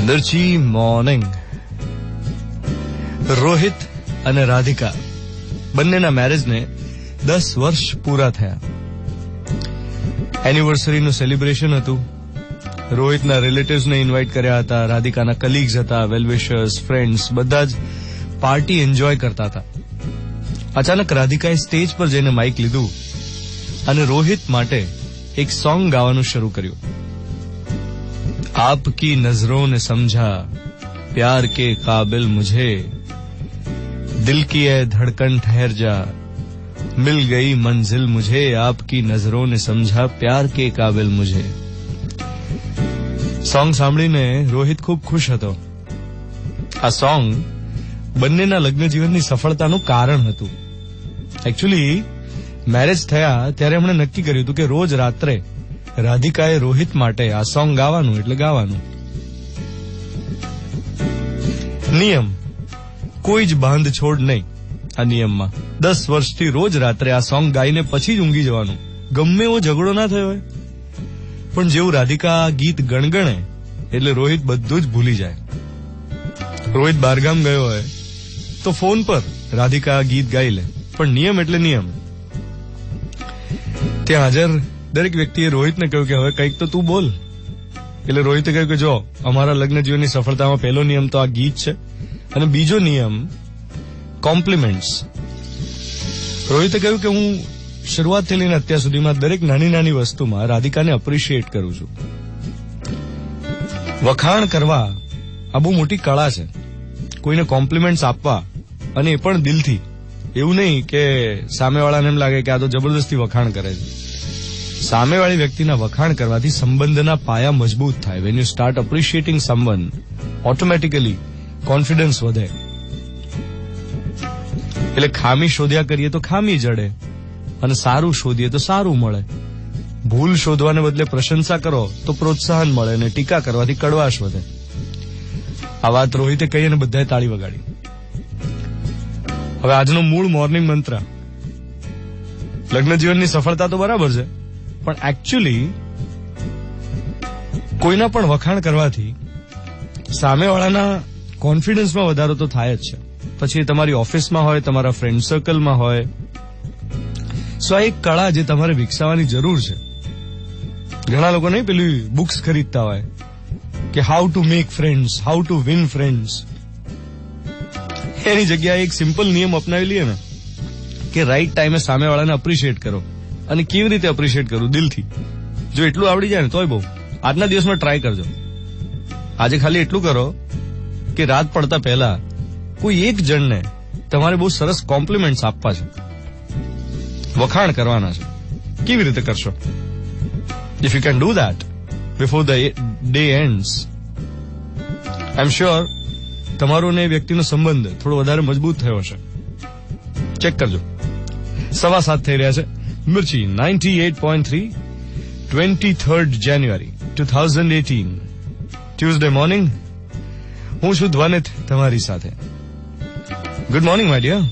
મિર્ચી morning. Rohit અને રાધિકા બંનેના મેરેજને 10 વર્ષ પૂરા થયા. એનિવર્સરીનું સેલિબ્રેશન હતું. રોહિતના રિલેટિવ્સને ઇન્વાઇટ કર્યા હતા, રાધિકાના કલીગ્સ હતા, વેલવિશર્સ, ફ્રેન્ડ્સ, બધા જ પાર્ટી એન્જોય કરતા હતા. અચાનક રાધિકાએ સ્ટેજ પર જઈને માઇક લીધું અને રોહિત માટે એક સોંગ ગાવાનું શરૂ કર્યું. आपकी नजरों ने समझा प्यार के काबिल मुझे, दिल की है धड़कन ठहर जा, मिल गई मंजिल मुझे, आपकी नजरों ने समझा प्यार के काबिल मुझे. સોંગ સાંભળીને રોહિત ખૂબ ખુશ હતો. આ સોંગ બંનેના લગ્ન જીવનની સફળતાનું કારણ હતું. એકચ્યુઅલી મેરેજ થયા ત્યારે એમણે નક્કી કર્યું હતું કે રોજ રાત્રે રાધિકાએ રોહિત માટે આ સોંગ ગાવાનું એટલે ગાવાનું. નિયમ, કોઈ જ બાંધછોડ નહીં આ નિયમમાં. 10 વર્ષથી રોજ રાત્રે આ સોંગ ગાઈને પછી જ ઊંઘી જવાનું, ગમે એવો ઝઘડો ના થયો હોય. પણ જેવું રાધિકા આ ગીત ગણગણે એટલે રોહિત બધું જ ભૂલી જાય. રોહિત બહારગામ ગયો હોય તો ફોન પર રાધિકા આ ગીત ગાઈ લે. પણ નિયમ એટલે નિયમ. ત્યાં હાજર દરેક વ્યક્તિએ રોહિતને કહ્યું કે હવે કંઈક તો તું બોલ. એટલે રોહિતે કહ્યું કે જો, અમારા લગ્ન જીવનની સફળતામાં પહેલો નિયમ તો આ ગીત છે અને બીજો નિયમ કોમ્પ્લિમેન્ટ્સ. રોહિતે કહ્યું કે હું શરૂઆતથી લઈને અત્યાર સુધીમાં દરેક નાની નાની વસ્તુમાં રાધિકાને એપ્રિશિએટ કરું છું. વખાણ કરવા આ બહુ મોટી કળા છે. કોઈને કોમ્પ્લિમેન્ટ્સ આપવા, અને એ પણ દિલથી. એવું નહીં કે સામેવાળાને એમ લાગે કે આ તો જબરદસ્તી વખાણ કરે છે. સામેવાળી વ્યક્તિના વખાણ કરવાથી સંબંધના પાયા મજબૂત થાય. When you start એપ્રિશિએટિંગ someone, automatically confidence વધે. એટલે ખામી શોધ્યા કરીએ તો ખામી જડે, અને સારું શોધીએ તો સારું મળે. ભૂલ શોધવાને બદલે પ્રશંસા કરો તો પ્રોત્સાહન મળે, અને ટીકા કરવાથી કડવાશ વધે. આ વાત રોહિતે કહી અને બધાએ તાળી વગાડી. હવે આજનો મૂળ મોર્નિંગ મંત્ર. લગ્ન જીવનની સફળતા તો બરાબર છે, પણ એકચ્યુઅલી કોઈના પણ વખાણ કરવાથી સામેવાળાના કોન્ફિડન્સમાં વધારો તો થાય જ છે. પછી તમારી ઓફિસમાં હોય, તમારા ફ્રેન્ડ સર્કલમાં હોય. સો આ એક કળા જે તમારે વિકસાવવાની જરૂર છે. ઘણા લોકો નહીં પેલી બુક્સ ખરીદતા હોય કે how to make friends, how to win friends. એની જગ્યાએ એક સિમ્પલ નિયમ અપનાવી લઈએ ને કે રાઈટ ટાઈમે સામેવાળાને એપ્રિશિએટ કરો. અને કેવી રીતે એપ્રિશિએટ કરું? દિલથી. જો એટલું આવડી જાય ને તોય બહુ. આજના દિવસમાં ટ્રાય કરજો. આજે ખાલી એટલું કરો કે રાત પડતા પહેલા કોઈ એક જણને તમારે બહુ સરસ કોમ્પ્લિમેન્ટ્સ આપવા છે, વખાણ કરવાના છે. કેવી રીતે કરશો? If you can do that before the day ends, I am sure તમારો ને એ વ્યક્તિનો સંબંધ થોડો વધારે મજબૂત થયો હશે. ચેક કરજો. 7:15 થઈ રહ્યા છે. Mirchi 98.3, 23rd January 2018, Tuesday morning. હું છું ધ્વનિત તમારી સાથે. Good morning my dear.